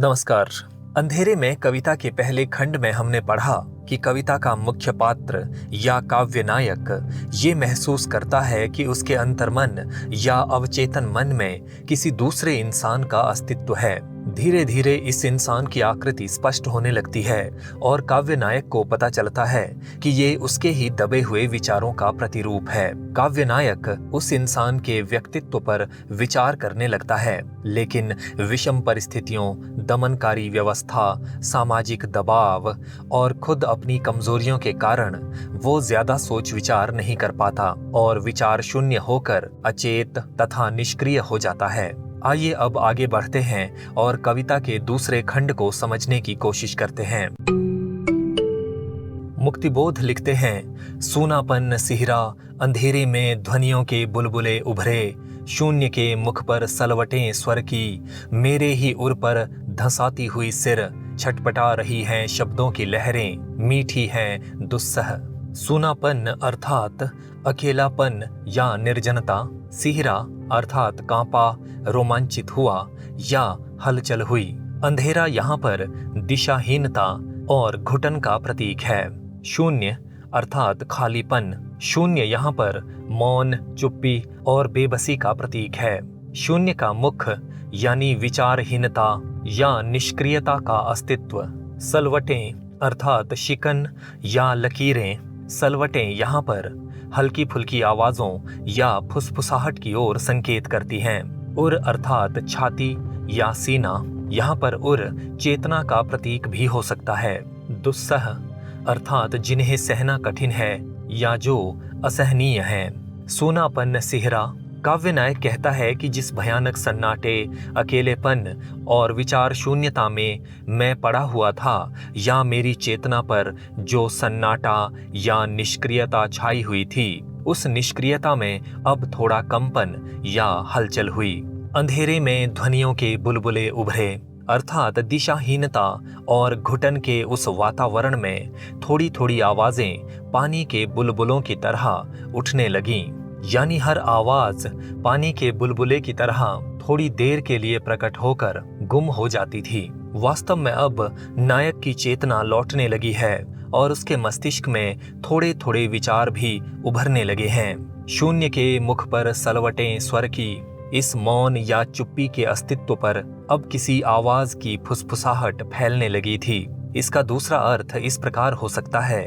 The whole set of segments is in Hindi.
नमस्कार। अंधेरे में कविता के पहले खंड में हमने पढ़ा कि कविता का मुख्य पात्र या काव्य नायक ये महसूस करता है कि उसके अंतर्मन या अवचेतन मन में किसी दूसरे इंसान का अस्तित्व है। धीरे धीरे इस इंसान की आकृति स्पष्ट होने लगती है और काव्य नायक को पता चलता है कि ये उसके ही दबे हुए विचारों का प्रतिरूप है। काव्य नायक उस इंसान के व्यक्तित्व पर विचार करने लगता है, लेकिन विषम परिस्थितियों, दमनकारी व्यवस्था, सामाजिक दबाव और खुद अपनी कमजोरियों के कारण वो ज्यादा सोच विचार नहीं कर पाता और विचार शून्य होकर अचेत तथा निष्क्रिय हो जाता है। आइए अब आगे बढ़ते हैं और कविता के दूसरे खंड को समझने की कोशिश करते हैं। मुक्तिबोध लिखते हैं, सूनापन सिहरा अंधेरे में ध्वनियों के बुलबुले उभरे, शून्य के मुख पर सलवटें स्वर की, मेरे ही उर पर धंसाती हुई सिर, छटपटा रही हैं शब्दों की लहरें, मीठी हैं दुस्सह। सूनापन अर्थात अकेलापन या निर्जनता, सिहरा अर्थात कांपा, रोमांचित हुआ या हलचल हुई। अंधेरा यहाँ पर दिशाहीनता और घुटन का प्रतीक है। शून्य अर्थात खालीपन, शून्य यहाँ पर मौन, चुप्पी और बेबसी का प्रतीक है। शून्य का मुख यानी विचारहीनता या निष्क्रियता का अस्तित्व। सलवटें अर्थात शिकन या लकीरें, सलवटें यहाँ पर हल्की फुल्की आवाजों या फुसफुसाहट की ओर संकेत करती हैं। उर अर्थात छाती या सीना, यहाँ पर उर चेतना का प्रतीक भी हो सकता है। दुस्सह अर्थात जिन्हें सहना कठिन है या जो असहनीय है। सूनापन सिहरा, काव्य नायक कहता है कि जिस भयानक सन्नाटे, अकेलेपन और विचार शून्यता में मैं पड़ा हुआ था या मेरी चेतना पर जो सन्नाटा या निष्क्रियता छाई हुई थी, उस निष्क्रियता में अब थोड़ा कंपन या हलचल हुई। अंधेरे में ध्वनियों के बुलबुले उभरे अर्थात दिशाहीनता और घुटन के उस वातावरण में थोड़ी थोड़ी आवाजें पानी के बुलबुलों की तरह उठने लगीं, यानी हर आवाज पानी के बुलबुले की तरह थोड़ी देर के लिए प्रकट होकर गुम हो जाती थी। वास्तव में अब नायक की चेतना लौटने लगी है और उसके मस्तिष्क में थोड़े थोड़े विचार भी उभरने लगे हैं। शून्य के मुख पर सलवटें स्वर की, इस मौन या चुप्पी के अस्तित्व पर अब किसी आवाज की फुसफुसाहट फैलने लगी थी। इसका दूसरा अर्थ इस प्रकार हो सकता है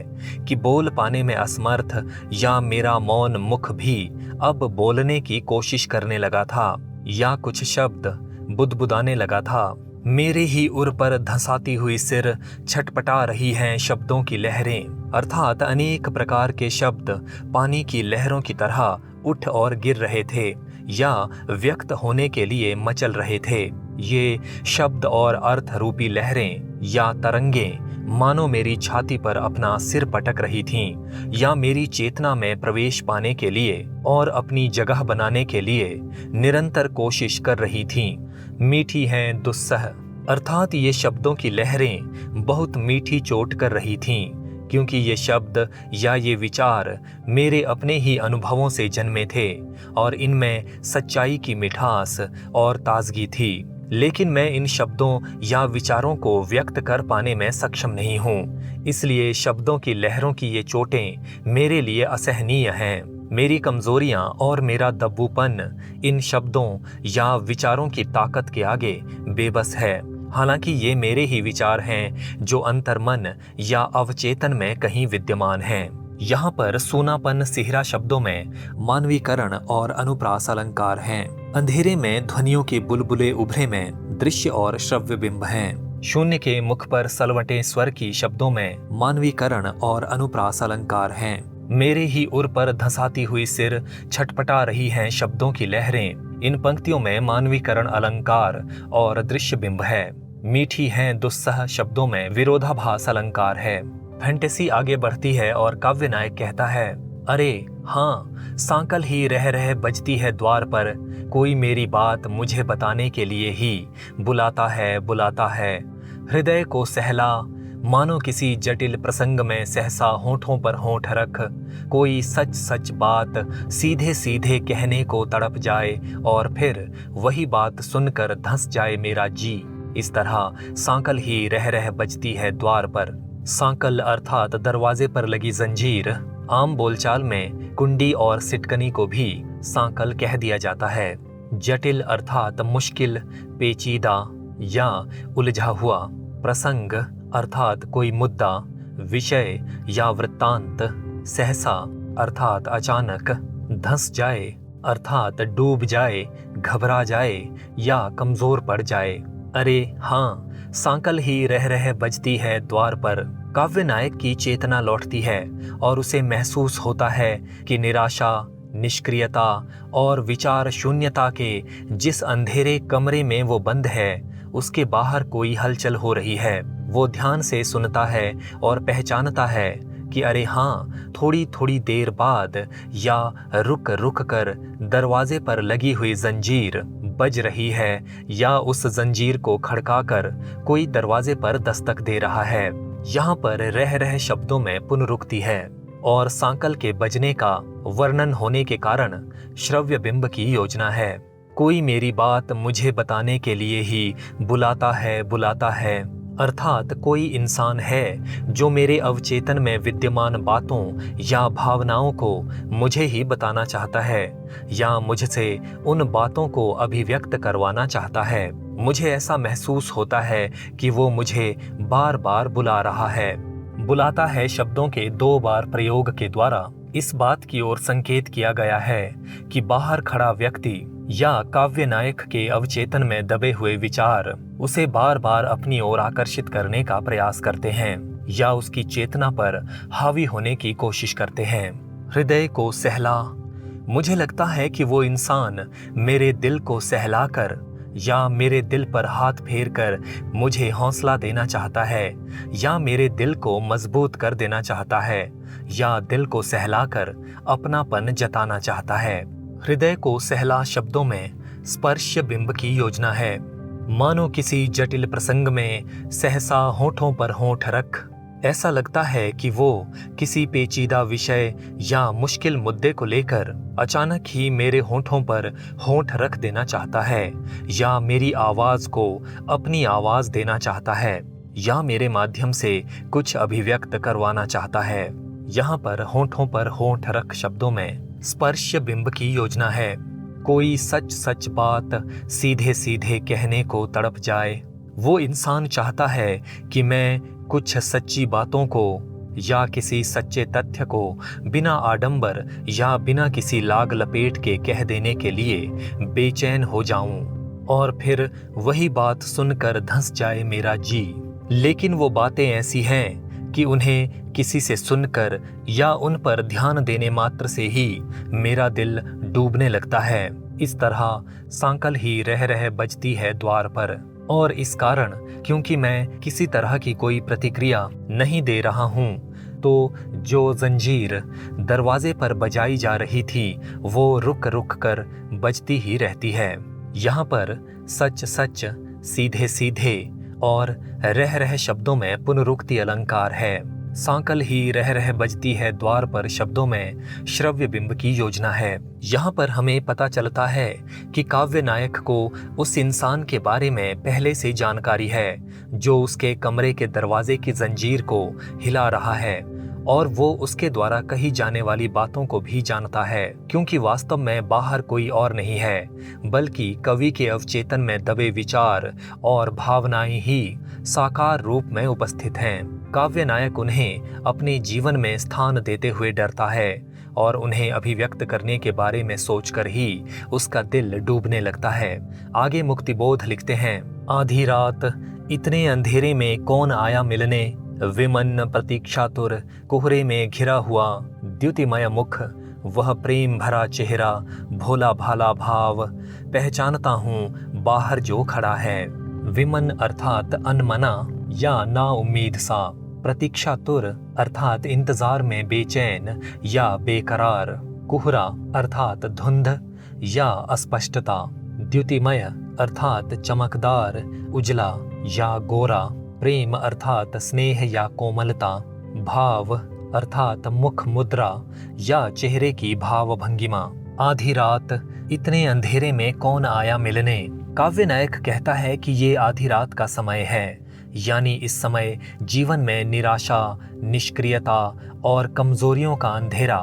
कि बोल पाने में असमर्थ या मेरा मौन मुख भी अब बोलने की कोशिश करने लगा था या कुछ शब्द बुदबुदाने लगा था। मेरे ही उर पर धंसाती हुई सिर, छटपटा रही हैं शब्दों की लहरें अर्थात अनेक प्रकार के शब्द पानी की लहरों की तरह उठ और गिर रहे थे या व्यक्त होने के लिए मचल रहे थे। ये शब्द और अर्थ रूपी लहरें या तरंगें मानो मेरी छाती पर अपना सिर पटक रही थीं या मेरी चेतना में प्रवेश पाने के लिए और अपनी जगह बनाने के लिए निरंतर कोशिश कर रही थीं। मीठी हैं दुस्सह अर्थात ये शब्दों की लहरें बहुत मीठी चोट कर रही थीं, क्योंकि ये शब्द या ये विचार मेरे अपने ही अनुभवों से जन्मे थे और इनमें सच्चाई की मिठास और ताजगी थी। लेकिन मैं इन शब्दों या विचारों को व्यक्त कर पाने में सक्षम नहीं हूँ, इसलिए शब्दों की लहरों की ये चोटें मेरे लिए असहनीय हैं। मेरी कमजोरियां और मेरा दब्बूपन इन शब्दों या विचारों की ताकत के आगे बेबस है। हालांकि ये मेरे ही विचार हैं जो अंतर्मन या अवचेतन में कहीं विद्यमान हैं। यहाँ पर सूनापन सिहरा शब्दों में मानवीकरण और अनुप्रास अलंकार हैं। अंधेरे में ध्वनियों के बुलबुले उभरे में दृश्य और श्रव्य बिंब हैं। शून्य के मुख पर सलवटें स्वर की शब्दों में मानवीकरण और अनुप्रास अलंकार हैं। मेरे ही उर पर धंसाती हुई सिर, छटपटा रही हैं शब्दों की लहरें, इन पंक्तियों में मानवीकरण अलंकार और दृश्य बिंब है। मीठी हैं दुस्सह शब्दों में विरोधाभास अलंकार है। फैंटेसी आगे बढ़ती है और काव्य नायक कहता है, अरे हाँ, सांकल ही रह रह बजती है द्वार पर, कोई मेरी बात मुझे बताने के लिए ही बुलाता है हृदय को सहला, मानो किसी जटिल प्रसंग में सहसा होठों पर होठ रख, कोई सच सच बात सीधे सीधे कहने को तड़प जाए और फिर वही बात सुनकर धंस जाए मेरा जी। इस तरह सांकल ही रह रह बजती है द्वार पर। सांकल अर्थात दरवाजे पर लगी जंजीर। आम बोलचाल में कुंडी और सिटकनी को भी सांकल कह दिया जाता है। जटिल अर्थात मुश्किल, पेचीदा या उलझा हुआ। प्रसंग अर्थात कोई मुद्दा, विषय या वृत्तांत। सहसा अर्थात अचानक। धंस जाए अर्थात डूब जाए, घबरा जाए या कमजोर पड़ जाए। अरे हाँ, सांकल ही रह रह बजती है द्वार पर। काव्य नायक की चेतना लौटती है और उसे महसूस होता है कि निराशा, निष्क्रियता और विचार शून्यता के जिस अंधेरे कमरे में वो बंद है, उसके बाहर कोई हलचल हो रही है। वो ध्यान से सुनता है और पहचानता है कि अरे हाँ, थोड़ी थोड़ी देर बाद या रुक रुक कर दरवाजे पर लगी हुई जंजीर बज रही है या उस जंजीर को खड़काकर कोई दरवाजे पर दस्तक दे रहा है। यहाँ पर रह रह शब्दों में पुनरुक्ति है और सांकल के बजने का वर्णन होने के कारण श्रव्य बिंब की योजना है। कोई मेरी बात मुझे बताने के लिए ही बुलाता है अर्थात कोई इंसान है जो मेरे अवचेतन में विद्यमान बातों या भावनाओं को मुझे ही बताना चाहता है या मुझसे उन बातों को अभिव्यक्त करवाना चाहता है। मुझे ऐसा महसूस होता है कि वो मुझे बार बार बुला रहा है। बुलाता है शब्दों के 2 बार प्रयोग के द्वारा इस बात की ओर संकेत किया गया है कि बाहर खड़ा व्यक्ति या काव्य नायक के अवचेतन में दबे हुए विचार उसे बार बार अपनी ओर आकर्षित करने का प्रयास करते हैं या उसकी चेतना पर हावी होने की कोशिश करते हैं। हृदय को सहला। मुझे लगता है कि वो इंसान मेरे दिल को सहलाकर या मेरे दिल पर हाथ फेर कर मुझे हौसला देना चाहता है या मेरे दिल को मजबूत कर देना चाहता है या दिल को सहलाकर अपनापन जताना चाहता है। हृदय को सहला शब्दों में स्पर्श बिंब की योजना है। मानो किसी जटिल प्रसंग में सहसा होठों पर होंठ रख। ऐसा लगता है कि वो किसी पेचीदा विषय या मुश्किल मुद्दे को लेकर अचानक ही मेरे होठों पर होंठ रख देना चाहता है या मेरी आवाज को अपनी आवाज देना चाहता है या मेरे माध्यम से कुछ अभिव्यक्त करवाना चाहता है। यहाँ पर होठों पर होंठ रख शब्दों में स्पर्श बिंब की योजना है। कोई सच सच बात सीधे सीधे कहने को तड़प जाए। वो इंसान चाहता है कि मैं कुछ सच्ची बातों को या किसी सच्चे तथ्य को बिना आडंबर या बिना किसी लाग लपेट के कह देने के लिए बेचैन हो जाऊं और फिर वही बात सुनकर धंस जाए मेरा जी। लेकिन वो बातें ऐसी हैं कि उन्हें किसी से सुनकर या उन पर ध्यान देने मात्र से ही मेरा दिल डूबने लगता है। इस तरह सांकल ही रह रह बजती है द्वार पर और इस कारण क्योंकि मैं किसी तरह की कोई प्रतिक्रिया नहीं दे रहा हूँ, तो जो जंजीर दरवाजे पर बजाई जा रही थी वो रुक रुक कर बजती ही रहती है। यहाँ पर सच सच, सीधे सीधे और रह रह शब्दों में पुनरुक्ति अलंकार है। सांकल ही रह रह बजती है द्वार पर शब्दों में श्रव्य बिंब की योजना है। यहाँ पर हमें पता चलता है कि काव्य नायक को उस इंसान के बारे में पहले से जानकारी है जो उसके कमरे के दरवाजे की जंजीर को हिला रहा है और वो उसके द्वारा कही जाने वाली बातों को भी जानता है, क्योंकि वास्तव में बाहर कोई और नहीं है बल्कि कवि के अवचेतन में दबे विचार और भावनाएं ही साकार रूप में उपस्थित हैं। काव्य नायक उन्हें अपने जीवन में स्थान देते हुए डरता है और उन्हें अभिव्यक्त करने के बारे में सोचकर ही उसका दिल डूबने लगता है। आगे मुक्तिबोध लिखते हैं, आधी रात इतने अंधेरे में कौन आया मिलने, विमन प्रतीक्षातुर कुहरे में घिरा हुआ, द्युतिमय मुख वह प्रेम भरा चेहरा, भोला भाला भाव, पहचानता हूँ बाहर जो खड़ा है। विमन अर्थात अनमना या ना उम्मीद सा, प्रतीक्षातुर अर्थात इंतजार में बेचैन या बेकरार, कुहरा अर्थात धुंध या अस्पष्टता, द्युतिमय अर्थात चमकदार, उजला या गोरा, प्रेम अर्थात स्नेह या कोमलता, भाव अर्थात मुख मुद्रा या चेहरे की भाव भंगिमा। आधी रात इतने अंधेरे में कौन आया मिलने, काव्य नायक कहता है कि ये आधी रात का समय है, यानी इस समय जीवन में निराशा, निष्क्रियता और कमजोरियों का अंधेरा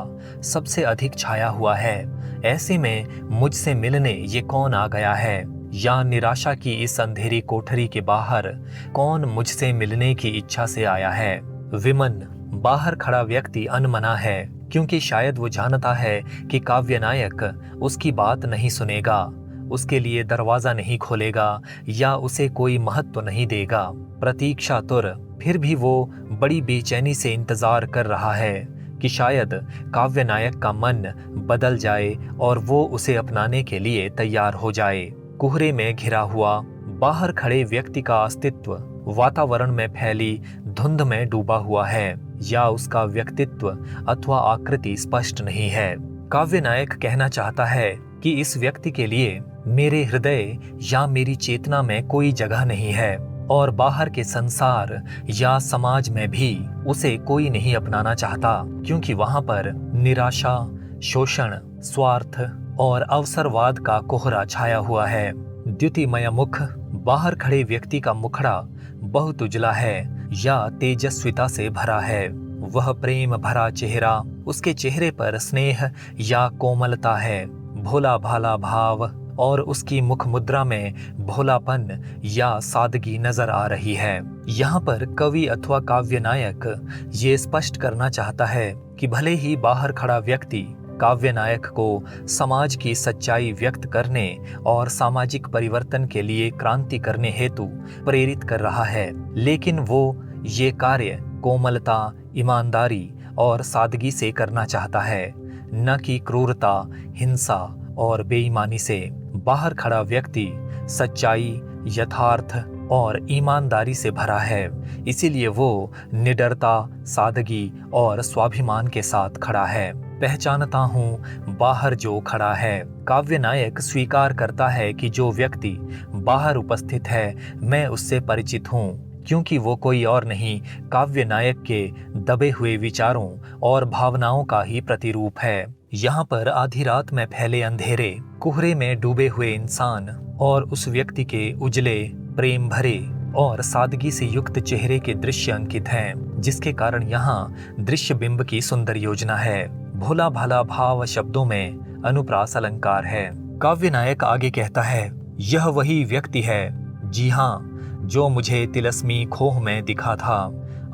सबसे अधिक छाया हुआ है। ऐसे में मुझसे मिलने ये कौन आ गया है, या निराशा की इस अंधेरी कोठरी के बाहर कौन मुझसे मिलने की इच्छा से आया है। विमन, बाहर खड़ा व्यक्ति अनमना है, क्योंकि शायद वो जानता है कि काव्य नायक उसकी बात नहीं सुनेगा, उसके लिए दरवाजा नहीं खोलेगा या उसे कोई महत्व नहीं देगा। प्रतीक्षातुर फिर भी वो बड़ी बेचैनी से इंतजार कर रहा है कि शायद काव्य नायक का मन बदल जाए और वो उसे अपनाने के लिए तैयार हो जाए। कोहरे में घिरा हुआ बाहर खड़े व्यक्ति का अस्तित्व वातावरण में फैली धुंध में डूबा हुआ है, या उसका व्यक्तित्व अथवा आकृति स्पष्ट नहीं है। काव्य नायक कहना चाहता है कि इस व्यक्ति के लिए मेरे हृदय या मेरी चेतना में कोई जगह नहीं है, और बाहर के संसार या समाज में भी उसे कोई नहीं अपनाना चाहता, क्योंकि वहां पर निराशा, शोषण, स्वार्थ और अवसरवाद का कोहरा छाया हुआ है। द्युतिमय मुख, बाहर खड़े व्यक्ति का मुखड़ा बहुत उजला है या तेजस्विता से भरा है। वह प्रेम भरा चेहरा, उसके चेहरे पर स्नेह या कोमलता है, भोला भाला भाव, और उसकी मुख मुद्रा में भोलापन या सादगी नजर आ रही है। यहाँ पर कवि अथवा काव्य नायक ये स्पष्ट करना चाहता है कि भले ही बाहर खड़ा व्यक्ति काव्य नायक को समाज की सच्चाई व्यक्त करने और सामाजिक परिवर्तन के लिए क्रांति करने हेतु प्रेरित कर रहा है, लेकिन वो ये कार्य कोमलता, ईमानदारी और सादगी से करना चाहता है, न कि क्रूरता, हिंसा और बेईमानी से। बाहर खड़ा व्यक्ति सच्चाई, यथार्थ और ईमानदारी से भरा है, इसीलिए वो निडरता, सादगी और स्वाभिमान के साथ खड़ा है। पहचानता हूँ बाहर जो खड़ा है। काव्य नायक स्वीकार करता है कि जो व्यक्ति बाहर उपस्थित है, मैं उससे परिचित हूँ, क्योंकि वो कोई और नहीं, काव्य नायक के दबे हुए विचारों और भावनाओं का ही प्रतिरूप है। यहाँ पर आधी रात में फैले अंधेरे, कोहरे में डूबे हुए इंसान और उस व्यक्ति के उजले, प्रेम भरे और सादगी से युक्त चेहरे के दृश्य अंकित हैं, जिसके कारण यहाँ दृश्य बिंब की सुंदर योजना है। भोला भाला भाव शब्दों में अनुप्रास अलंकार है। काव्य नायक आगे कहता है, यह वही व्यक्ति है, जी हाँ, जो मुझे तिलस्मी खोह में दिखा था।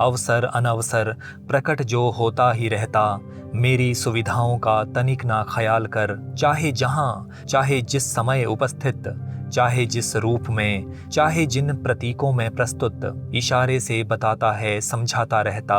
अवसर अनवसर प्रकट जो होता ही रहता, मेरी सुविधाओं का तनिक ना ख्याल कर, चाहे जहाँ चाहे जिस समय उपस्थित, चाहे जिस रूप में, चाहे जिन प्रतीकों में प्रस्तुत, इशारे से बताता है, समझाता रहता,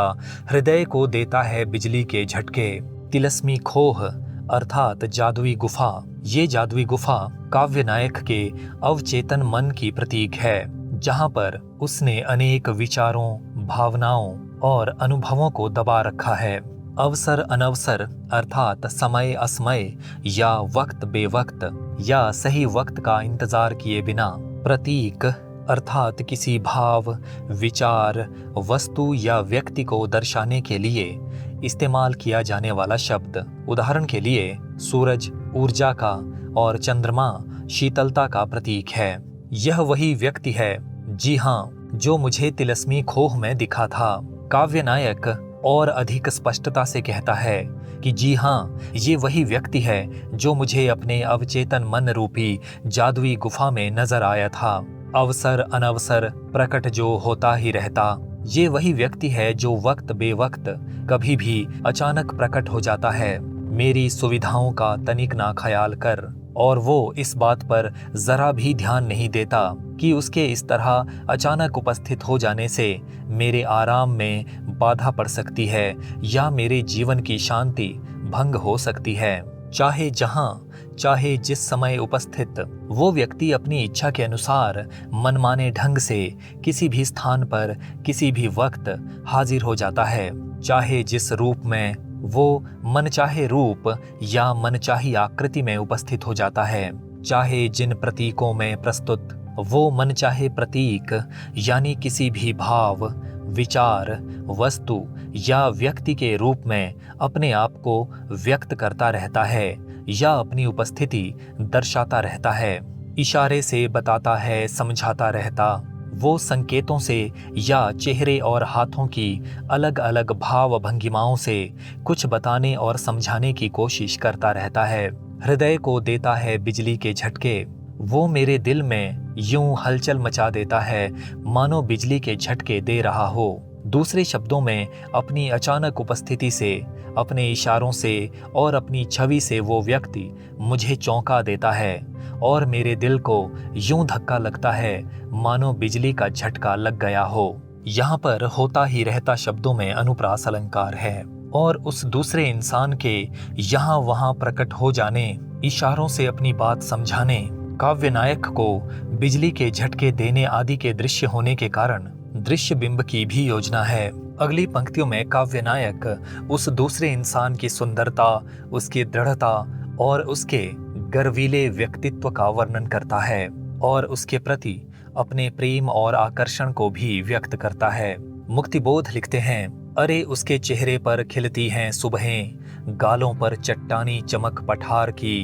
हृदय को देता है बिजली के झटके। तिलस्मी खोह अर्थात जादुई गुफा। ये जादुई गुफा काव्य नायक के अवचेतन मन की प्रतीक है, जहाँ पर उसने अनेक विचारों, भावनाओं और अनुभवों को दबा रखा है। अवसर अनवसर अर्थात समय असमय या वक्त बेवक्त या सही वक्त का इंतजार किए बिना। प्रतीक अर्थात किसी भाव, विचार, वस्तु या व्यक्ति को दर्शाने के लिए इस्तेमाल किया जाने वाला शब्द। उदाहरण के लिए सूरज ऊर्जा का और चंद्रमा शीतलता का प्रतीक है। यह वही व्यक्ति है, जी हाँ, जो मुझे तिलस्मी खोह में दिखा था। काव्य नायक और अधिक स्पष्टता से कहता है कि जी हाँ, ये वही व्यक्ति है जो मुझे अपने अवचेतन मन रूपी जादुई गुफा में नजर आया था। अवसर अनवसर प्रकट जो होता ही रहता, ये वही व्यक्ति है जो वक्त बेवक्त कभी भी अचानक प्रकट हो जाता है। मेरी सुविधाओं का तनिक ना ख्याल कर, और वो इस बात पर जरा भी ध्यान नहीं देता कि उसके इस तरह अचानक उपस्थित हो जाने से मेरे आराम में बाधा पड़ सकती है या मेरे जीवन की शांति भंग हो सकती है। चाहे जहाँ चाहे जिस समय उपस्थित वो व्यक्ति अपनी इच्छा के अनुसार मनमाने ढंग से किसी भी स्थान पर किसी भी वक्त हाजिर हो जाता है। चाहे जिस रूप में वो मनचाहे रूप या मनचाही आकृति में उपस्थित हो जाता है। चाहे जिन प्रतीकों में प्रस्तुत वो मनचाहे प्रतीक यानी किसी भी भाव, विचार, वस्तु या व्यक्ति के रूप में अपने आप को व्यक्त करता रहता है या अपनी उपस्थिति दर्शाता रहता है। इशारे से बताता है, समझाता रहता। वो संकेतों से या चेहरे और हाथों की अलग अलग भाव भंगिमाओं से कुछ बताने और समझाने की कोशिश करता रहता है। हृदय को देता है बिजली के झटके। वो मेरे दिल में यूं हलचल मचा देता है मानो बिजली के झटके दे रहा हो। दूसरे शब्दों में, अपनी अचानक उपस्थिति से, अपने इशारों से और अपनी छवि से वो व्यक्ति मुझे चौंका देता है और मेरे दिल को यूं धक्का लगता है मानो बिजली का झटका लग गया हो। यहाँ पर होता ही रहता शब्दों में अनुप्रास अलंकार है और उस दूसरे इंसान के यहाँ वहाँ प्रकट हो जाने, इशारों से अपनी बात समझाने, काव्य नायक को बिजली के झटके देने आदि के दृश्य होने के कारण दृश्य बिंब की भी योजना है। अगली पंक्तियों में काव्य नायक उस दूसरे इंसान की सुंदरता, उसकी दृढ़ता और उसके गर्वीले व्यक्तित्व का वर्णन करता है और उसके प्रति अपने प्रेम और आकर्षण को भी व्यक्त करता है। मुक्तिबोध लिखते हैं, अरे उसके चेहरे पर खिलती हैं सुबहें, गालों पर चट्टानी चमक पठार की,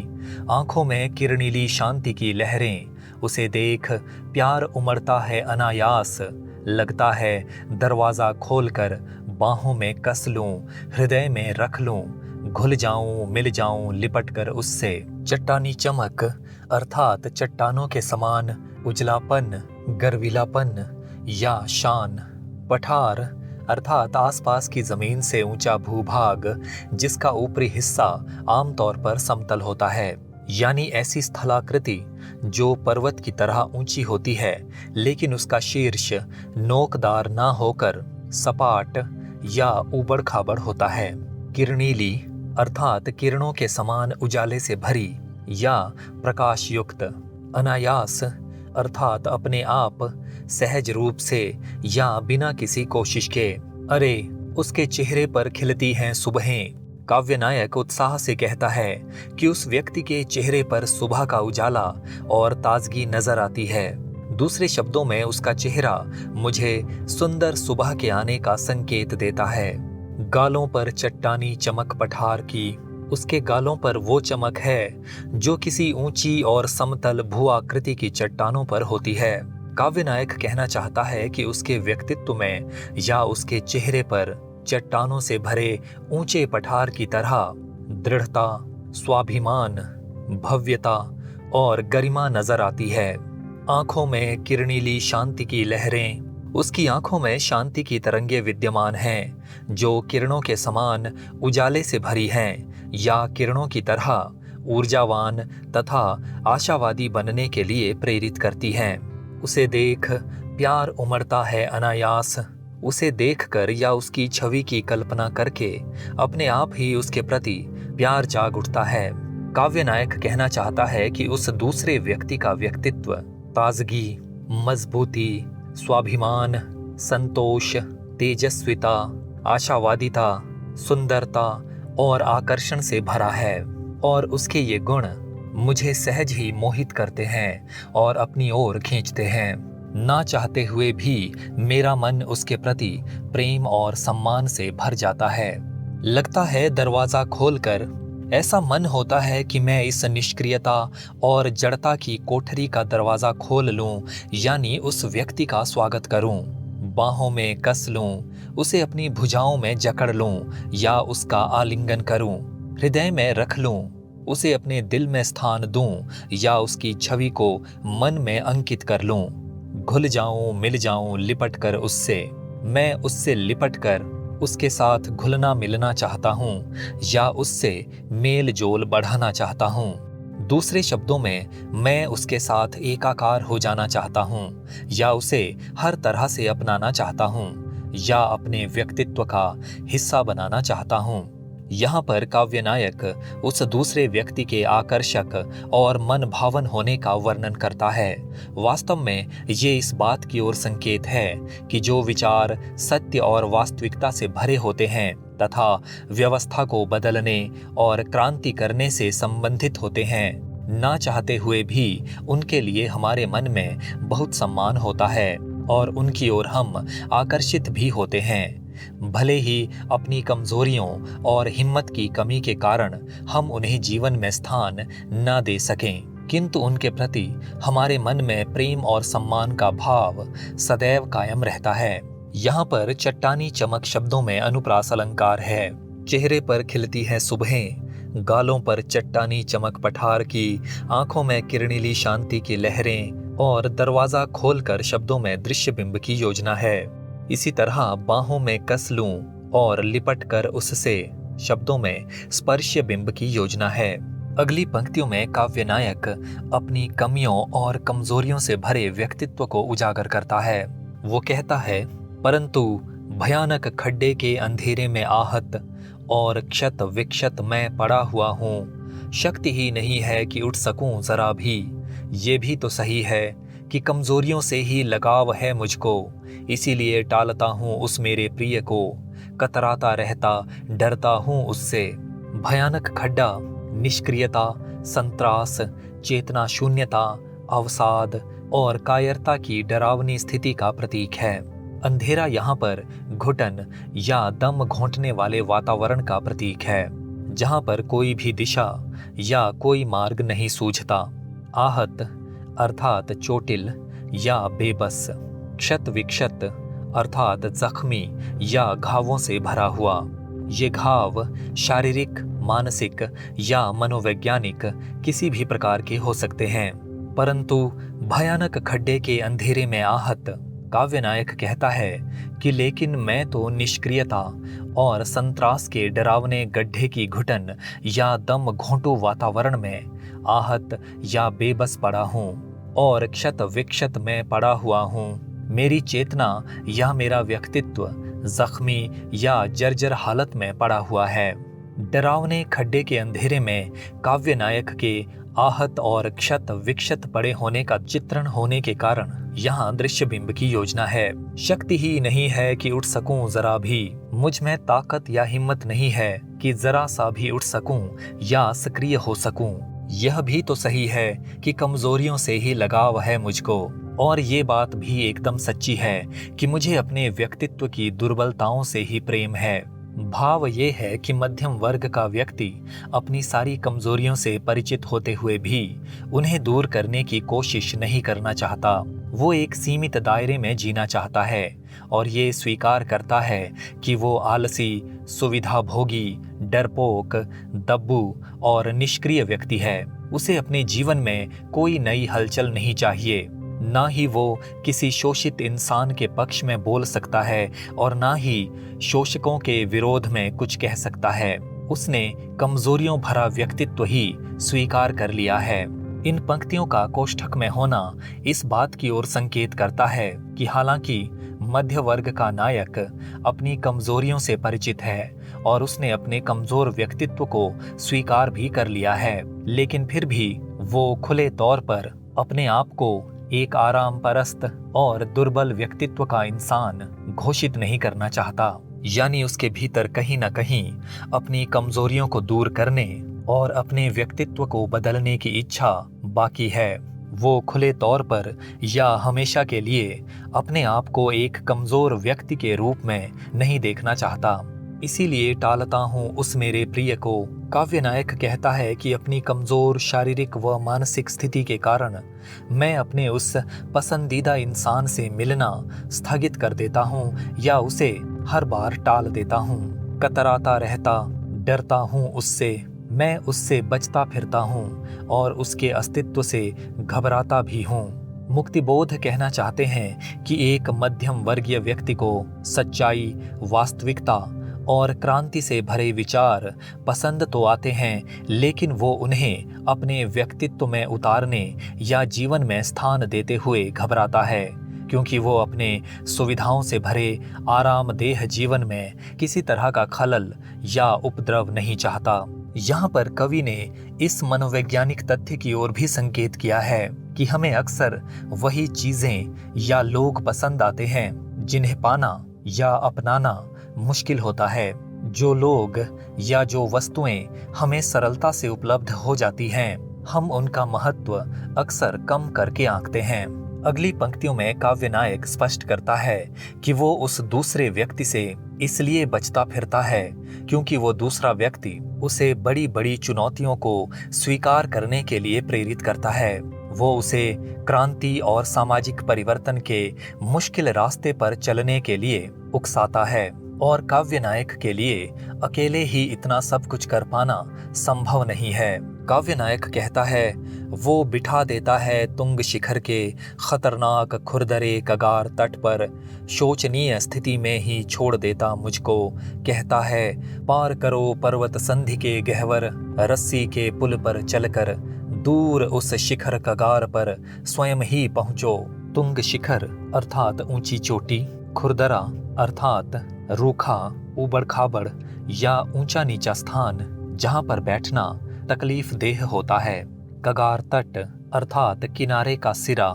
आंखों में किरणीली शांति की लहरें, उसे देख प्यार उमड़ता है अनायास, लगता है दरवाजा खोलकर बाहों में कस लूं, हृदय में रख लूं, घुल जाऊं, मिल जाऊं, लिपट कर उससे। चट्टानी चमक अर्थात चट्टानों के समान उजलापन, गर्वीलापन या शान। पठार अर्थात आसपास की जमीन से ऊंचा भूभाग जिसका ऊपरी हिस्सा आमतौर पर समतल होता है, यानी ऐसी स्थलाकृति जो पर्वत की तरह ऊंची होती है लेकिन उसका शीर्ष नोकदार ना होकर सपाट या ऊबड़ खाबड़ होता है। किरणीली अर्थात किरणों के समान उजाले से भरी या प्रकाश युक्त। अनायास अर्थात अपने आप, सहज रूप से या बिना किसी कोशिश के। अरे उसके चेहरे पर खिलती हैं सुबहें। काव्य नायक उत्साह से कहता है कि उस व्यक्ति के चेहरे पर सुबह का उजाला और ताजगी नजर आती है। दूसरे शब्दों में, उसका चेहरा मुझे सुंदर सुबह के आने का संकेत देता है। गालों पर चट्टानी चमक पठार की, उसके गालों पर वो चमक है जो किसी ऊंची और समतल भू आकृति की चट्टानों पर होती है। काव्य नायक कहना चाहता है कि उसके व्यक्तित्व में या उसके चेहरे पर चट्टानों से भरे ऊंचे पठार की तरह दृढ़ता, स्वाभिमान, भव्यता और गरिमा नजर आती है। आंखों में किरणीली शांति की लहरें, उसकी आंखों में शांति की तरंगे विद्यमान हैं जो किरणों के समान उजाले से भरी हैं या किरणों की तरह ऊर्जावान तथा आशावादी बनने के लिए प्रेरित करती हैं। उसे देख प्यार उमड़ता है अनायास। उसे देखकर या उसकी छवि की कल्पना करके अपने आप ही उसके प्रति प्यार जाग उठता है। काव्य नायक कहना चाहता है कि उस दूसरे व्यक्ति का व्यक्तित्व ताजगी, मजबूती, स्वाभिमान, संतोष, तेजस्विता, आशावादिता, सुंदरता और आकर्षण से भरा है और उसके ये गुण मुझे सहज ही मोहित करते हैं और अपनी ओर खींचते हैं। ना चाहते हुए भी मेरा मन उसके प्रति प्रेम और सम्मान से भर जाता है। लगता है दरवाजा खोलकर ऐसा मन होता है कि मैं इस निष्क्रियता और जड़ता की कोठरी का दरवाजा खोल लूं, यानी उस व्यक्ति का स्वागत करूं, बाहों में कस लूं, उसे अपनी भुजाओं में जकड़ लूं या उसका आलिंगन करूं, हृदय में रख लूं, उसे अपने दिल में स्थान दूं या उसकी छवि को मन में अंकित कर लूं। घुल जाऊं, मिल जाऊं, लिपट कर उससे। मैं उससे लिपट कर उसके साथ घुलना मिलना चाहता हूँ या उससे मेल जोल बढ़ाना चाहता हूँ। दूसरे शब्दों में, मैं उसके साथ एकाकार हो जाना चाहता हूँ या उसे हर तरह से अपनाना चाहता हूँ या अपने व्यक्तित्व का हिस्सा बनाना चाहता हूँ। यहाँ पर काव्य नायक उस दूसरे व्यक्ति के आकर्षक और मन भावन होने का वर्णन करता है। वास्तव में ये इस बात की ओर संकेत है कि जो विचार सत्य और वास्तविकता से भरे होते हैं तथा व्यवस्था को बदलने और क्रांति करने से संबंधित होते हैं, ना चाहते हुए भी उनके लिए हमारे मन में बहुत सम्मान होता है और उनकी ओर हम आकर्षित भी होते हैं। भले ही अपनी कमजोरियों और हिम्मत की कमी के कारण हम उन्हें जीवन में स्थान न दे सकें। किंतु उनके प्रति हमारे मन में प्रेम और सम्मान का भाव सदैव कायम रहता है। यहाँ पर चट्टानी चमक शब्दों में अनुप्रास अलंकार है। चेहरे पर खिलती है सुबहें, गालों पर चट्टानी चमक पठार की, आंखों में किरणीली शांति की लहरें और दरवाजा खोलकर शब्दों में दृश्य बिंब की योजना है। इसी तरह बाहों में कस लूं और लिपट कर उससे शब्दों में स्पर्श बिंब की योजना है। अगली पंक्तियों में काव्य नायक अपनी कमियों और कमजोरियों से भरे व्यक्तित्व को उजागर करता है। वो कहता है, परंतु भयानक खड्डे के अंधेरे में आहत और क्षत विक्षत मैं पड़ा हुआ हूँ। शक्ति ही नहीं है कि उठ सकूं जरा भी। ये भी तो सही है कि कमजोरियों से ही लगाव है मुझको, इसीलिए टालता हूँ उस मेरे प्रिय को। कतराता रहता, डरता हूँ उससे। भयानक खड्डा निष्क्रियता, संत्रास, चेतना शून्यता, अवसाद और कायरता की डरावनी स्थिति का प्रतीक है। अंधेरा यहाँ पर घुटन या दम घोंटने वाले वातावरण का प्रतीक है, जहाँ पर कोई भी दिशा या कोई मार्ग नहीं सूझता। आहत अर्थात चोटिल या बेबस, क्षत विक्षत अर्थात जख्मी या घावों से भरा हुआ। ये घाव शारीरिक, मानसिक या मनोवैज्ञानिक किसी भी प्रकार के हो सकते हैं। परंतु भयानक खड्डे के अंधेरे में आहत काव्य नायक कहता है कि लेकिन मैं तो निष्क्रियता और संत्रास के डरावने गड्ढे की घुटन या दम घोंटू वातावरण में आहत या बेबस पड़ा हूँ और क्षत विक्षत में पड़ा हुआ हूँ। मेरी चेतना या मेरा व्यक्तित्व जख्मी या जर्जर हालत में पड़ा हुआ है। डरावने खड्डे के अंधेरे में काव्य नायक के आहत और क्षत विक्षत पड़े होने का चित्रण होने के कारण यहाँ दृश्य बिंब की योजना है। शक्ति ही नहीं है कि उठ सकूं जरा भी। मुझ में ताकत या हिम्मत नहीं है कि जरा सा भी उठ सकूं या सक्रिय हो सकूं। यह भी तो सही है कि कमजोरियों से ही लगाव है मुझको, और ये बात भी एकदम सच्ची है कि मुझे अपने व्यक्तित्व की दुर्बलताओं से ही प्रेम है। भाव ये है कि मध्यम वर्ग का व्यक्ति अपनी सारी कमजोरियों से परिचित होते हुए भी उन्हें दूर करने की कोशिश नहीं करना चाहता। वो एक सीमित दायरे में जीना चाहता है और ये स्वीकार करता है कि वो आलसी, सुविधाभोगी, डरपोक, दब्बू और निष्क्रिय व्यक्ति है। उसे अपने जीवन में कोई नई हलचल नहीं चाहिए। ना ही वो किसी शोषित इंसान के पक्ष में बोल सकता है और ना ही शोषकों के विरोध में कुछ कह सकता है। उसने कमजोरियों भरा व्यक्तित्व ही स्वीकार कर लिया है। इन पंक्तियों का कोष्ठक में होना इस बात की ओर संकेत करता है कि हालांकि मध्य वर्ग का नायक अपनी कमजोरियों से परिचित है और उसने अपने कमजोर व्यक्तित्व को स्वीकार भी कर लिया है, लेकिन फिर भी वो खुले तौर पर अपने आप को एक आराम परस्त और दुर्बल व्यक्तित्व का इंसान घोषित नहीं करना चाहता। यानी उसके भीतर कहीं ना कहीं अपनी कमजोरियों को दूर करने और अपने व्यक्तित्व को बदलने की इच्छा बाकी है। वो खुले तौर पर या हमेशा के लिए अपने आप को एक कमजोर व्यक्ति के रूप में नहीं देखना चाहता। इसीलिए टालता हूँ उस मेरे प्रिय को। काव्य नायक कहता है कि अपनी कमजोर शारीरिक व मानसिक स्थिति के कारण मैं अपने उस पसंदीदा इंसान से मिलना स्थगित कर देता हूँ या उसे हर बार टाल देता हूँ। कतराता रहता, डरता हूँ उससे, मैं उससे बचता फिरता हूँ और उसके अस्तित्व से घबराता भी हूँ। मुक्तिबोध कहना चाहते हैं कि एक मध्यम वर्गीय व्यक्ति को सच्चाई, वास्तविकता और क्रांति से भरे विचार पसंद तो आते हैं, लेकिन वो उन्हें अपने व्यक्तित्व में उतारने या जीवन में स्थान देते हुए घबराता है, क्योंकि वो अपने सुविधाओं से भरे आरामदेह जीवन में किसी तरह का खलल या उपद्रव नहीं चाहता। यहाँ पर कवि ने इस मनोवैज्ञानिक तथ्य की ओर भी संकेत किया है कि हमें अक्सर वही चीजें या लोग पसंद आते हैं जिन्हें पाना या अपनाना मुश्किल होता है। जो लोग या जो वस्तुएं हमें सरलता से उपलब्ध हो जाती हैं, हम उनका महत्व अक्सर कम करके आंकते हैं। अगली पंक्तियों में काव्य नायक स्पष्ट करता है कि वो उस दूसरे व्यक्ति से इसलिए बचता फिरता है क्योंकि वो दूसरा व्यक्ति उसे बड़ी बड़ी चुनौतियों को स्वीकार करने के लिए प्रेरित करता है। वो उसे क्रांति और सामाजिक परिवर्तन के मुश्किल रास्ते पर चलने के लिए उकसाता है। और काव्य नायक के लिए अकेले ही इतना सब कुछ कर पाना संभव नहीं है। काव्य नायक कहता है, वो बिठा देता है तुंग शिखर के खतरनाक खुरदरे कगार तट पर, शोचनीय स्थिति में ही छोड़ देता मुझको। कहता है, पार करो पर्वत संधि के गहवर, रस्सी के पुल पर चलकर, दूर उस शिखर कगार पर स्वयं ही पहुंचो। तुंग शिखर अर्थात ऊंची चोटी, खुरदरा अर्थात रूखा ऊबड़ खाबड़ या ऊंचा नीचा स्थान जहां पर बैठना तकलीफ देह होता है। कगार तट अर्थात किनारे का सिरा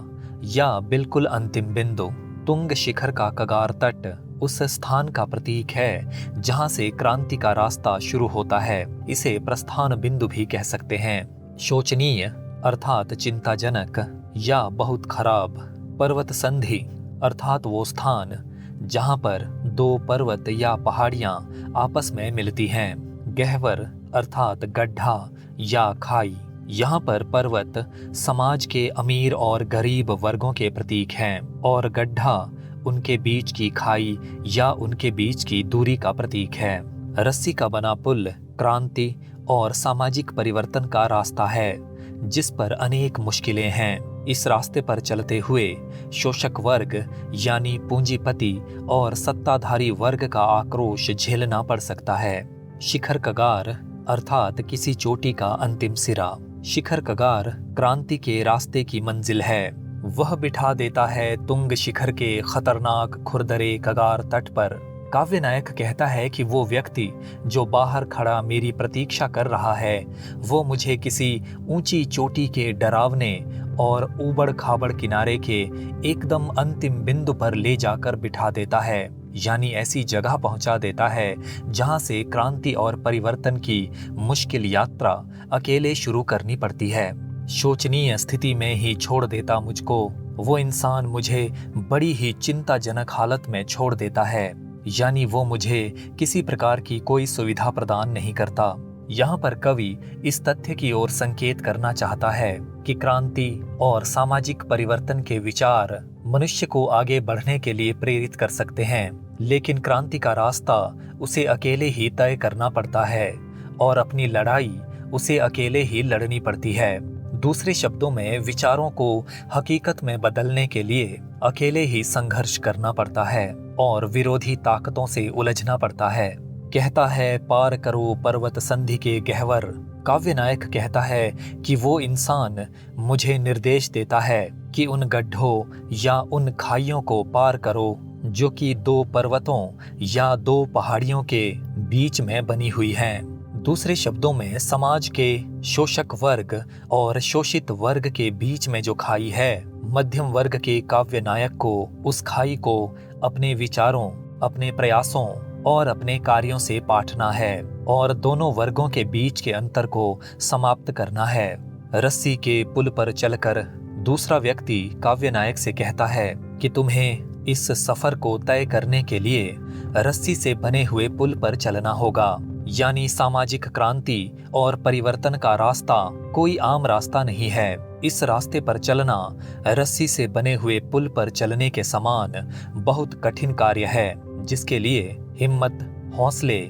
या बिल्कुल अंतिम बिंदु। तुंग शिखर का कगार तट उस स्थान का प्रतीक है जहां से क्रांति का रास्ता शुरू होता है। इसे प्रस्थान बिंदु भी कह सकते हैं। शोचनीय अर्थात चिंताजनक या बहुत खराब। पर्वत संधि अर्थात वो स्थान जहां पर दो पर्वत या पहाड़ियां आपस में मिलती हैं। गहवर अर्थात गड्ढा या खाई। यहाँ पर पर्वत समाज के अमीर और गरीब वर्गों के प्रतीक हैं और गड्ढा उनके बीच की खाई या उनके बीच की दूरी का प्रतीक है। रस्सी का बना पुल क्रांति और सामाजिक परिवर्तन का रास्ता है जिस पर अनेक मुश्किलें हैं। इस रास्ते पर चलते हुए शोषक वर्ग यानी पूंजीपति और सत्ताधारी वर्ग का आक्रोश झेलना पड़ सकता है। शिखर कगार अर्थात किसी चोटी का अंतिम सिरा। शिखर कगार क्रांति के रास्ते की मंजिल है। वह बिठा देता है तुंग शिखर के खतरनाक खुरदरे कगार तट पर। काव्य नायक कहता है कि वो व्यक्ति जो बाहर खड़ा मेरी प्रतीक्षा कर रहा है, वो मुझे किसी ऊंची चोटी के डरावने और ऊबड़ खाबड़ किनारे के एकदम अंतिम बिंदु पर ले जाकर बिठा देता है, यानी ऐसी जगह पहुंचा देता है जहां से क्रांति और परिवर्तन की मुश्किल यात्रा अकेले शुरू करनी पड़ती है। शोचनीय स्थिति में ही छोड़ देता मुझको। वो इंसान मुझे बड़ी ही चिंताजनक हालत में छोड़ देता है, यानी वो मुझे किसी प्रकार की कोई सुविधा प्रदान नहीं करता। यहाँ पर कवि इस तथ्य की ओर संकेत करना चाहता है कि क्रांति और सामाजिक परिवर्तन के विचार मनुष्य को आगे बढ़ने के लिए प्रेरित कर सकते हैं, लेकिन क्रांति का रास्ता उसे अकेले ही तय करना पड़ता है और अपनी लड़ाई उसे अकेले ही लड़नी पड़ती है। दूसरे शब्दों में विचारों को हकीकत में बदलने के लिए अकेले ही संघर्ष करना पड़ता है और विरोधी ताकतों से उलझना पड़ता है। कहता है, पार करो पर्वत संधि के गहवर। काव्य नायक कहता है कि वो इंसान मुझे निर्देश देता है कि उन गड्ढों या उन खाइयों को पार करो जो कि दो पर्वतों या दो पहाड़ियों के बीच में बनी हुई हैं। दूसरे शब्दों में समाज के शोषक वर्ग और शोषित वर्ग के बीच में जो खाई है, मध्यम वर्ग के काव्य नायक को उस खाई को अपने विचारों, अपने प्रयासों और अपने कार्यों से पाटना है और दोनों वर्गों के बीच के अंतर को समाप्त करना है। रस्सी के पुल पर चलकर दूसरा व्यक्ति काव्य नायक से कहता है कि तुम्हें इस सफर को तय करने के लिए रस्सी से बने हुए पुल पर चलना होगा, यानी सामाजिक क्रांति और परिवर्तन का रास्ता कोई आम रास्ता नहीं है। इस रास्ते पर चलना रस्सी से बने हुए पुल पर चलने के समान बहुत कठिन कार्य है, जिसके लिए हिम्मत, हौसले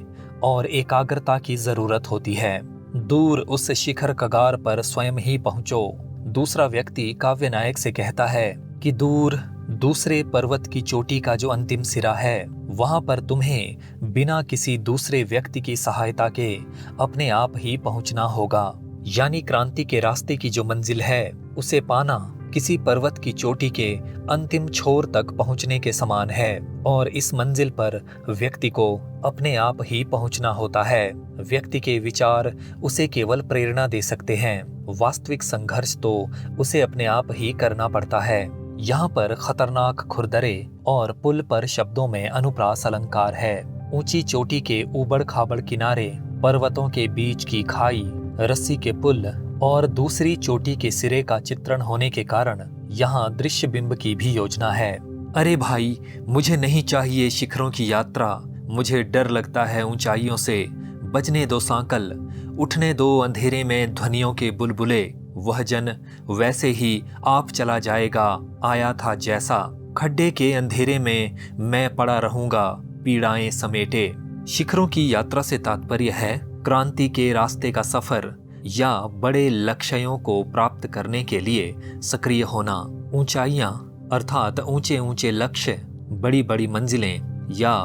और एकाग्रता की जरूरत होती है। दूर उस शिखर कगार पर स्वयं ही पहुंचो। दूसरा व्यक्ति काव्य नायक से कहता है कि दूर दूसरे पर्वत की चोटी का जो अंतिम सिरा है, वहां पर तुम्हें बिना किसी दूसरे व्यक्ति की सहायता के अपने आप ही पहुंचना होगा, यानी क्रांति के रास्ते की जो मंजिल है उसे पाना किसी पर्वत की चोटी के अंतिम छोर तक पहुंचने के समान है और इस मंजिल पर व्यक्ति को अपने आप ही पहुंचना होता है। व्यक्ति के विचार उसे केवल प्रेरणा दे सकते हैं, वास्तविक संघर्ष तो उसे अपने आप ही करना पड़ता है। यहाँ पर खतरनाक खुरदरे और पुल पर शब्दों में अनुप्रास अलंकार है। ऊंची चोटी के ऊबड़ खाबड़ किनारे, पर्वतों के बीच की खाई, रस्सी के पुल और दूसरी चोटी के सिरे का चित्रण होने के कारण यहाँ दृश्य बिंब की भी योजना है। अरे भाई, मुझे नहीं चाहिए शिखरों की यात्रा, मुझे डर लगता है ऊंचाइयों से, बजने दो सांकल, उठने दो अंधेरे में ध्वनियों के बुलबुले, वह जन वैसे ही आप चला जाएगा, आया था जैसा। खड्डे के अंधेरे में मैं पड़ा रहूंगा, पीड़ाएं समेटे। शिखरों की यात्रा से तात्पर्य है क्रांति के रास्ते का सफर या बड़े लक्ष्यों को प्राप्त करने के लिए सक्रिय होना। ऊंचाइयां अर्थात ऊंचे ऊंचे लक्ष्य, बड़ी बड़ी मंजिलें या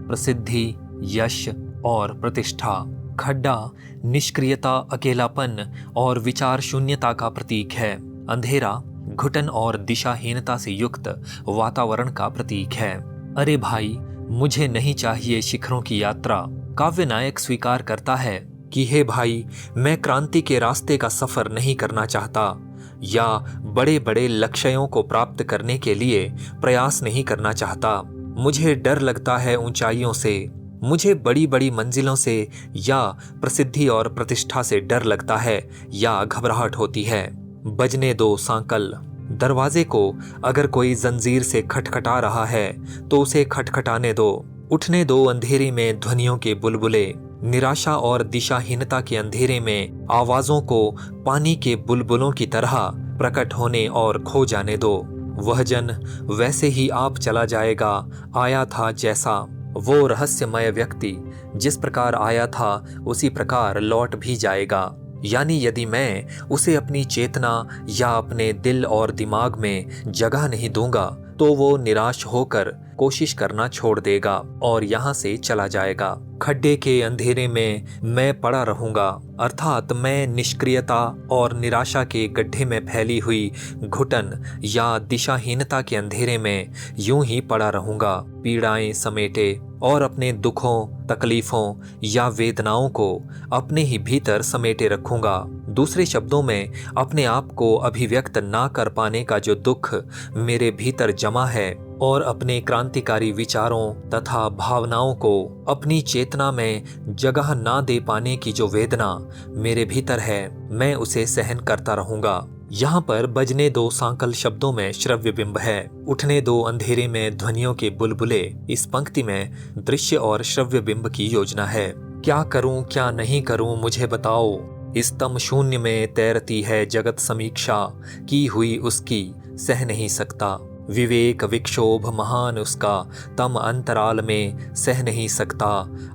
प्रसिद्धि, यश और प्रतिष्ठा। खड्डा निष्क्रियता, अकेलापन और विचार शून्यता का प्रतीक है। अंधेरा घुटन और दिशाहीनता से युक्त वातावरण का प्रतीक है। अरे भाई, मुझे नहीं चाहिए शिखरों की यात्रा। काव्य नायक स्वीकार करता है कि हे भाई, मैं क्रांति के रास्ते का सफर नहीं करना चाहता या बड़े बड़े लक्ष्यों को प्राप्त करने के लिए प्रयास नहीं करना चाहता। मुझे डर लगता है ऊंचाइयों से, मुझे बड़ी बड़ी मंजिलों से या प्रसिद्धि और प्रतिष्ठा से डर लगता है या घबराहट होती है। बजने दो सांकल। दरवाजे को अगर कोई जंजीर से खटखटा रहा है तो उसे खटखटाने दो। उठने दो अंधेरे में ध्वनियों के बुलबुले। निराशा और दिशाहीनता के अंधेरे में आवाजों को पानी के बुलबुलों की तरह प्रकट होने और खो जाने दो। वह जन वैसे ही आप चला जाएगा, आया था जैसा। वो रहस्यमय व्यक्ति जिस प्रकार आया था उसी प्रकार लौट भी जाएगा। यानी यदि मैं उसे अपनी चेतना या अपने दिल और दिमाग में जगह नहीं दूंगा तो वो निराश होकर कोशिश करना छोड़ देगा और यहाँ से चला जाएगा। खड्डे के अंधेरे में मैं पड़ा रहूंगा अर्थात मैं निष्क्रियता और निराशा के गड्ढे में फैली हुई घुटन या दिशाहीनता के अंधेरे में यूं ही पड़ा रहूंगा, पीड़ाएं समेटे और अपने दुखों, तकलीफों या वेदनाओं को अपने ही भीतर समेटे रखूंगा। दूसरे शब्दों में, अपने आप को अभिव्यक्त ना कर पाने का जो दुख मेरे भीतर जमा है और अपने क्रांतिकारी विचारों तथा भावनाओं को अपनी चेतना में जगह ना दे पाने की जो वेदना मेरे भीतर है, मैं उसे सहन करता रहूंगा। यहाँ पर बजने दो सांकल शब्दों में श्रव्य बिंब है। उठने दो अंधेरे में ध्वनियों के बुलबुले, इस पंक्ति में दृश्य और श्रव्य बिंब की योजना है। क्या करूं क्या नहीं करूं मुझे बताओ, इस तम शून्य में तैरती है जगत समीक्षा, की हुई उसकी सह नहीं सकता। विवेक विक्षोभ महान उसका, तम अंतराल में सह नहीं सकता।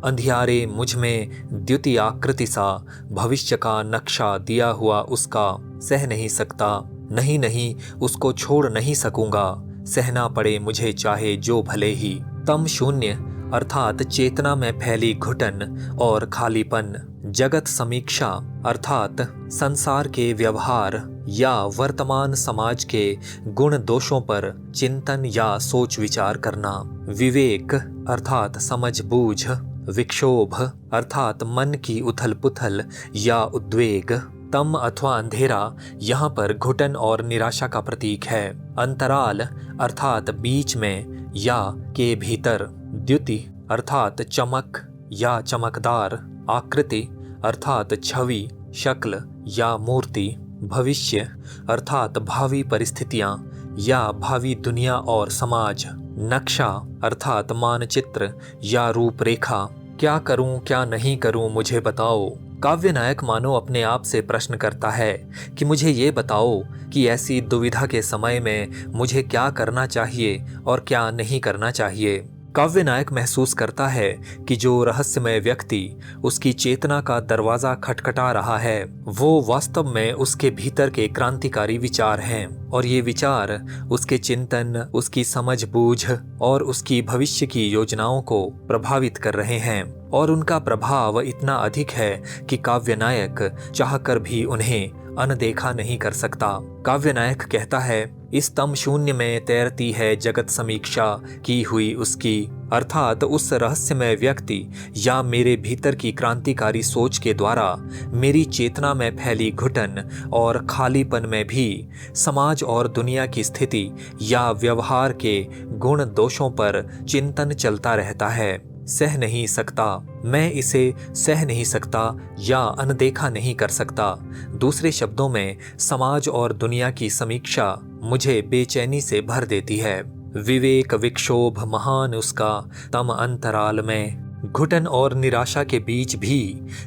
अंधियारे मुझ में द्युति आकृति सा, भविष्य का नक्शा दिया हुआ उसका सह नहीं सकता। नहीं नहीं, उसको छोड़ नहीं सकूंगा, सहना पड़े मुझे चाहे जो भले ही। तम शून्य अर्थात चेतना में फैली घुटन और खालीपन। जगत समीक्षा अर्थात संसार के व्यवहार या वर्तमान समाज के गुण दोषों पर चिंतन या सोच विचार करना। विवेक अर्थात समझ बूझ। विक्षोभ अर्थात मन की उथल पुथल या उद्वेग। तम अथवा अंधेरा यहाँ पर घुटन और निराशा का प्रतीक है। अंतराल अर्थात बीच में या के भीतर। द्युति अर्थात चमक या चमकदार। आकृति अर्थात छवि, शक्ल या मूर्ति। भविष्य अर्थात भावी परिस्थितियां या भावी दुनिया और समाज। नक्शा अर्थात मानचित्र या रूपरेखा। क्या करूं क्या नहीं करूं मुझे बताओ। काव्य नायक मानो अपने आप से प्रश्न करता है कि मुझे ये बताओ कि ऐसी दुविधा के समय में मुझे क्या करना चाहिए और क्या नहीं करना चाहिए। काव्य नायक महसूस करता है कि जो रहस्यमय व्यक्ति उसकी चेतना का दरवाजा खटखटा रहा है वो वास्तव में उसके भीतर के क्रांतिकारी विचार हैं और ये विचार उसके चिंतन, उसकी समझ बूझ और उसकी भविष्य की योजनाओं को प्रभावित कर रहे हैं और उनका प्रभाव इतना अधिक है कि काव्य नायक चाहकर भी उन्हें अनदेखा नहीं कर सकता। काव्य नायक कहता है, इस तम शून्य में तैरती है जगत समीक्षा, की हुई उसकी अर्थात उस रहस्यमय व्यक्ति या मेरे भीतर की क्रांतिकारी सोच के द्वारा मेरी चेतना में फैली घुटन और खालीपन में भी समाज और दुनिया की स्थिति या व्यवहार के गुण दोषों पर चिंतन चलता रहता है। सह नहीं सकता, मैं इसे सह नहीं सकता या अनदेखा नहीं कर सकता। दूसरे शब्दों में, समाज और दुनिया की समीक्षा मुझे बेचैनी से भर देती है। विवेक विक्षोभ महान उसका, तम अंतराल में घुटन और निराशा के बीच भी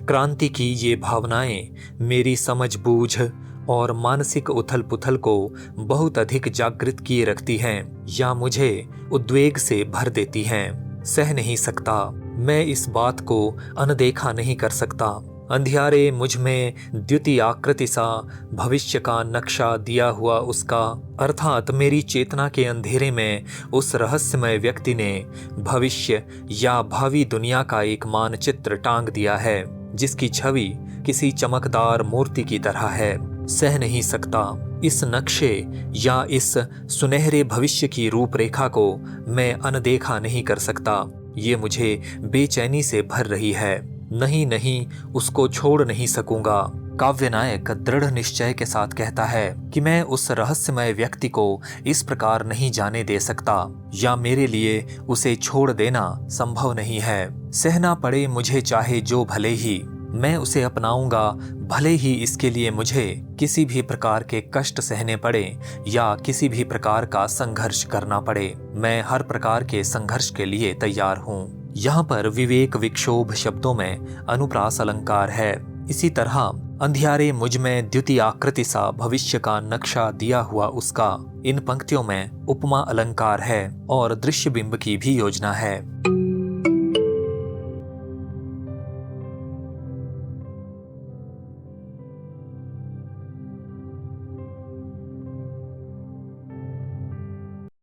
क्रांति की ये भावनाएं मेरी समझ बूझ और मानसिक उथल पुथल को बहुत अधिक जागृत किए रखती हैं या मुझे उद्वेग से भर देती हैं। सह नहीं सकता, मैं इस बात को अनदेखा नहीं कर सकता। अंधियारे मुझ में द्युति आकृति सा भविष्य का नक्शा दिया हुआ उसका, अर्थात मेरी चेतना के अंधेरे में उस रहस्यमय व्यक्ति ने भविष्य या भावी दुनिया का एक मानचित्र टांग दिया है, जिसकी छवि किसी चमकदार मूर्ति की तरह है। सह नहीं सकता, इस नक्शे या इस सुनहरे भविष्य की रूपरेखा को मैं अनदेखा नहीं कर सकता। ये मुझे बेचैनी से भर रही है। नहीं, उसको छोड़ नहीं सकूंगा। काव्य नायक दृढ़ निश्चय के साथ कहता है कि मैं उस रहस्यमय व्यक्ति को इस प्रकार नहीं जाने दे सकता, या मेरे लिए उसे छोड़ देना संभव नहीं है। सहना पड़े मुझे चाहे जो भले ही, मैं उसे अपनाऊंगा, भले ही इसके लिए मुझे किसी भी प्रकार के कष्ट सहने पड़े या किसी भी प्रकार का संघर्ष करना पड़े। मैं हर प्रकार के संघर्ष के लिए तैयार हूँ। यहाँ पर विवेक विक्षोभ शब्दों में अनुप्रास अलंकार है। इसी तरह अंधियारे मुझ में द्युति आकृति सा भविष्य का नक्शा दिया हुआ उसका, इन पंक्तियों में उपमा अलंकार है और दृश्य बिंब की भी योजना है।